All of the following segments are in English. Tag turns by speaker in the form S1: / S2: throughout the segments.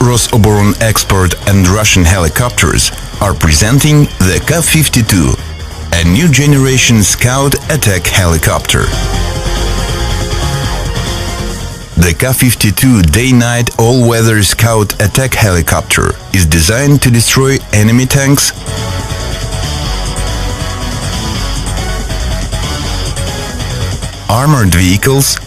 S1: Rosoboron expert and Russian helicopters are presenting the Ka-52, a new generation scout attack helicopter. The Ka-52 day-night all-weather scout attack helicopter is designed to destroy enemy tanks, armored vehicles,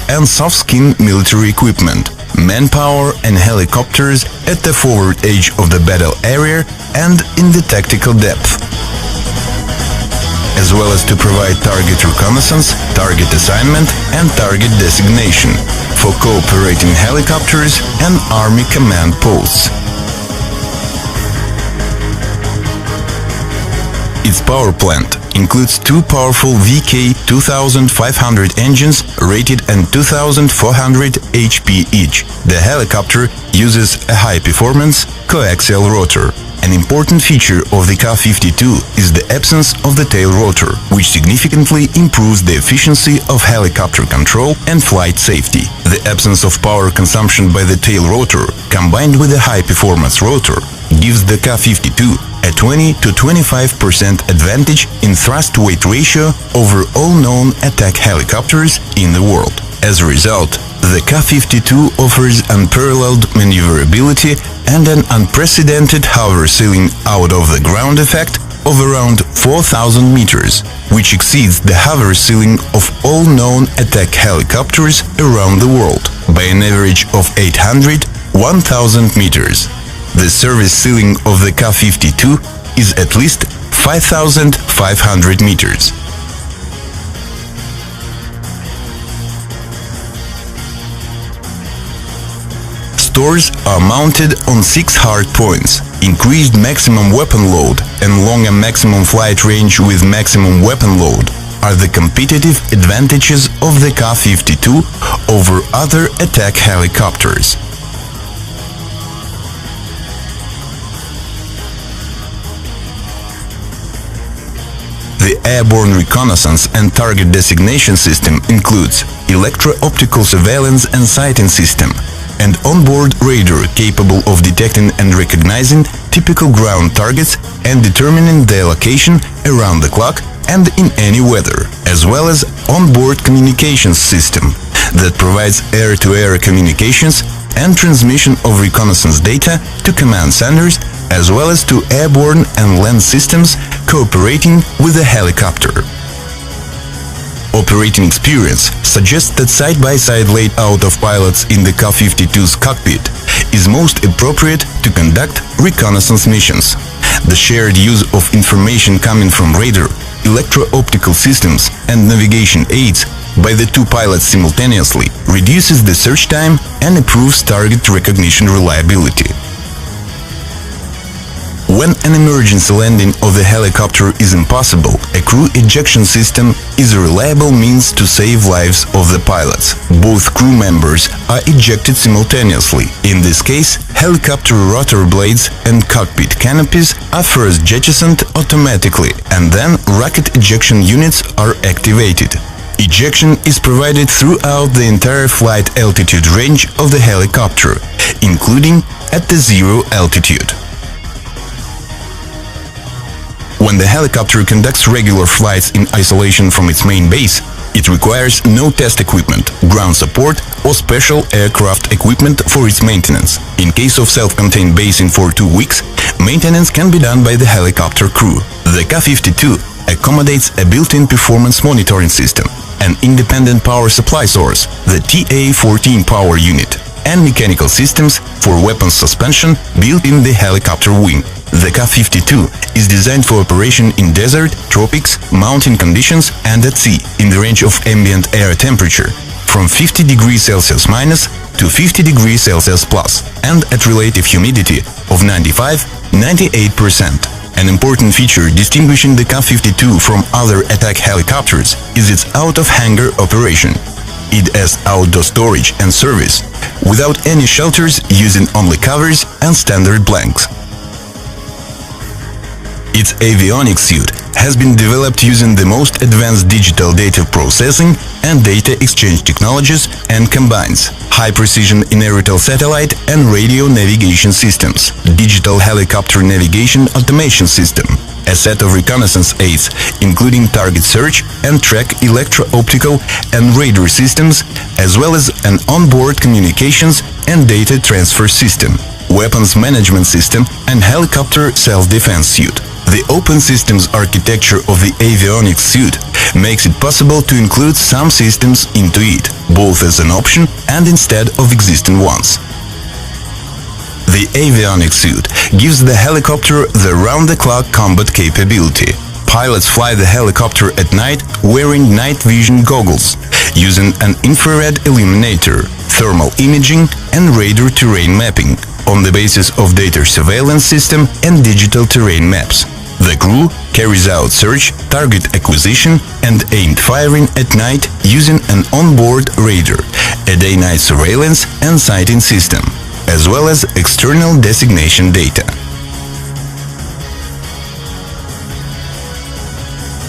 S1: and soft-skin military equipment, manpower and helicopters at the forward edge of the battle area and in the tactical depth, as well as to provide target reconnaissance, target assignment and target designation for cooperating helicopters and army command posts. Its power plant includes two powerful VK2500 engines rated at 2400 HP each. The helicopter uses a high-performance coaxial rotor. An important feature of the Ka-52 is the absence of the tail rotor, which significantly improves the efficiency of helicopter control and flight safety. The absence of power consumption by the tail rotor, combined with a high-performance rotor, gives the Ka-52 a 20 to 25% advantage in thrust-weight ratio over all known attack helicopters in the world. As a result, the Ka-52 offers unparalleled maneuverability and an unprecedented hover ceiling out of the ground effect of around 4,000 meters, which exceeds the hover ceiling of all known attack helicopters around the world by an average of 800–1,000 meters. The service ceiling of the Ka-52 is at least 5,500 meters. Stores are mounted on 6 hard points. Increased maximum weapon load and longer maximum flight range with maximum weapon load are the competitive advantages of the Ka-52 over other attack helicopters. The airborne reconnaissance and target designation system includes electro-optical surveillance and sighting system, and onboard radar capable of detecting and recognizing typical ground targets and determining their location around the clock and in any weather, as well as onboard communications system that provides air-to-air communications and transmission of reconnaissance data to command centers, as well as to airborne and land systems cooperating with the helicopter. Operating experience suggests that side-by-side layout of pilots in the Ka-52's cockpit is most appropriate to conduct reconnaissance missions. The shared use of information coming from radar, electro-optical systems and navigation aids by the two pilots simultaneously reduces the search time and improves target recognition reliability. When an emergency landing of the helicopter is impossible, a crew ejection system is a reliable means to save lives of the pilots. Both crew members are ejected simultaneously. In this case, helicopter rotor blades and cockpit canopies are first jettisoned automatically, and then rocket ejection units are activated. Ejection is provided throughout the entire flight altitude range of the helicopter, including at the zero altitude. When the helicopter conducts regular flights in isolation from its main base, it requires no test equipment, ground support or special aircraft equipment for its maintenance. In case of self-contained basing for 2 weeks, maintenance can be done by the helicopter crew. The Ka-52 accommodates a built-in performance monitoring system, an independent power supply source, the TA-14 power unit, and mechanical systems for weapons suspension built in the helicopter wing. The Ka-52 is designed for operation in desert, tropics, mountain conditions and at sea, in the range of ambient air temperature from 50 degrees Celsius minus to 50 degrees Celsius plus, and at relative humidity of 95–98%. An important feature distinguishing the Ka-52 from other attack helicopters is its out-of-hangar operation. It has outdoor storage and service, without any shelters, using only covers and standard blanks. Its avionics suite has been developed using the most advanced digital data processing and data exchange technologies and combines high-precision inertial satellite and radio navigation systems, digital helicopter navigation automation system, a set of reconnaissance aids, including target search and track electro-optical and radar systems, as well as an onboard communications and data transfer system, weapons management system, and helicopter self-defense suit. The open systems architecture of the avionics suite makes it possible to include some systems into it, both as an option and instead of existing ones. The avionics suite gives the helicopter the round-the-clock combat capability. Pilots fly the helicopter at night wearing night vision goggles, using an infrared illuminator, thermal imaging, and radar terrain mapping on the basis of data surveillance system and digital terrain maps. The crew carries out search, target acquisition, and aimed firing at night using an onboard radar, a day-night surveillance and sighting system, as well as external designation data.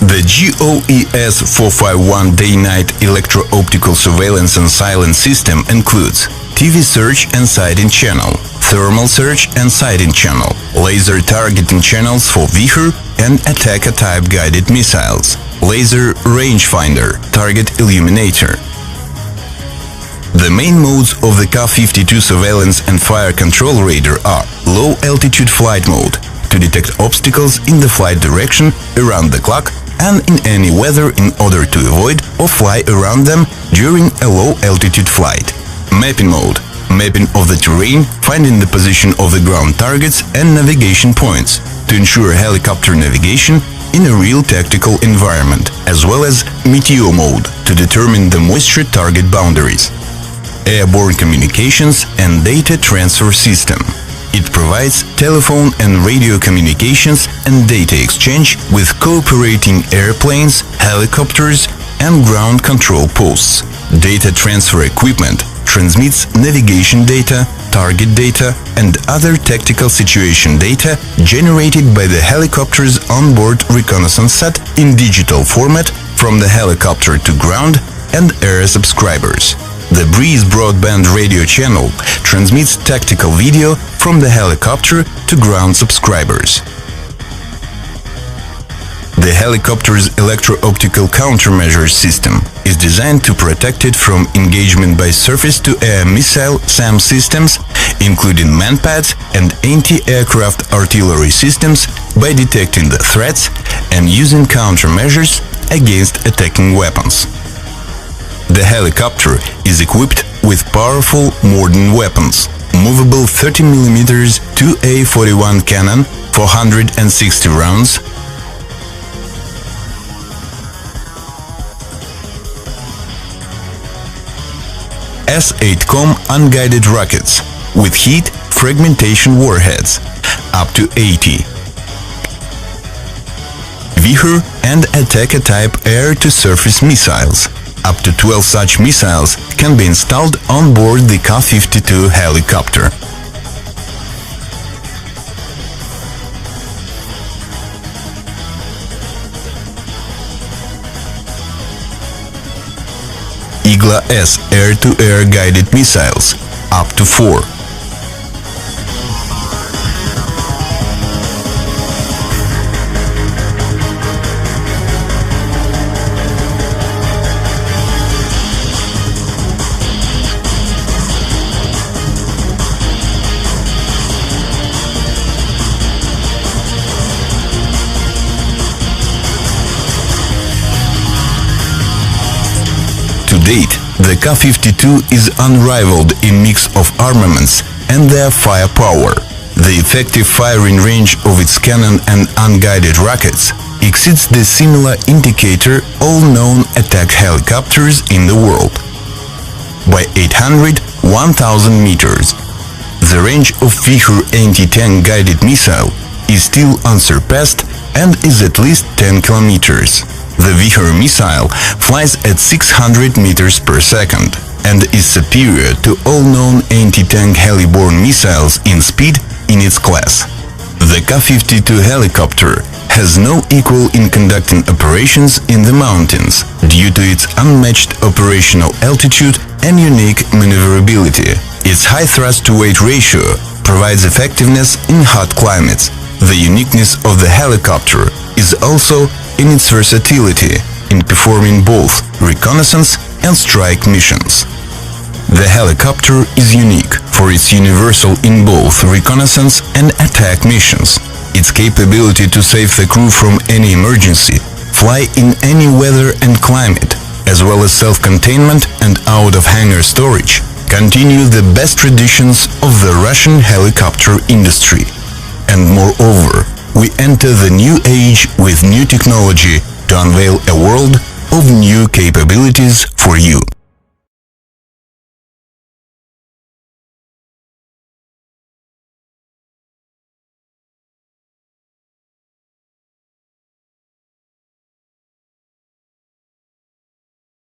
S1: The GOES 451 day-night electro-optical surveillance and silence system includes TV search and sighting channel, thermal search and sighting channel, laser targeting channels for Vihar and Attacker-type guided missiles, laser rangefinder, target illuminator. The main modes of the Ka-52 surveillance and fire control radar are low-altitude flight mode, to detect obstacles in the flight direction around the clock and in any weather in order to avoid or fly around them during a low-altitude flight. Mapping mode, mapping of the terrain, finding the position of the ground targets and navigation points, to ensure helicopter navigation in a real tactical environment, as well as meteor mode, to determine the moisture target boundaries. Airborne communications and data transfer system. It provides telephone and radio communications and data exchange with cooperating airplanes, helicopters, and ground control posts. Data transfer equipment transmits navigation data, target data, and other tactical situation data generated by the helicopter's onboard reconnaissance set in digital format from the helicopter to ground and air subscribers. The Breeze broadband radio channel transmits tactical video from the helicopter to ground subscribers. The helicopter's electro-optical countermeasures system is designed to protect it from engagement by surface-to-air missile SAM systems, including manpads and anti-aircraft artillery systems, by detecting the threats and using countermeasures against attacking weapons. The helicopter is equipped with powerful modern weapons, movable 30mm 2A41 cannon, 460 rounds, S-8Com unguided rockets with heat fragmentation warheads, up to 80. Vihar and Attacker-type air-to-surface missiles. Up to 12 such missiles can be installed on board the Ka-52 helicopter. Igla-S air-to-air guided missiles, up to 4. To date, the Ka-52 is unrivaled in mix of armaments and their firepower. The effective firing range of its cannon and unguided rockets exceeds the similar indicator all known attack helicopters in the world by 800-1000 meters. The range of Vihar anti-tank guided missile is still unsurpassed and is at least 10 kilometers. The Vihar missile flies at 600 meters per second and is superior to all known anti-tank heli-borne missiles in speed in its class. The Ka-52 helicopter has no equal in conducting operations in the mountains due to its unmatched operational altitude and unique maneuverability. Its high thrust-to-weight ratio provides effectiveness in hot climates. The uniqueness of the helicopter is also in its versatility in performing both reconnaissance and strike missions. The helicopter is unique for its universal in both reconnaissance and attack missions. Its capability to save the crew from any emergency, fly in any weather and climate, as well as self-containment and out-of-hangar storage, continue the best traditions of the Russian helicopter industry. And moreover, we enter the new age with new technology to unveil a world of new capabilities for you.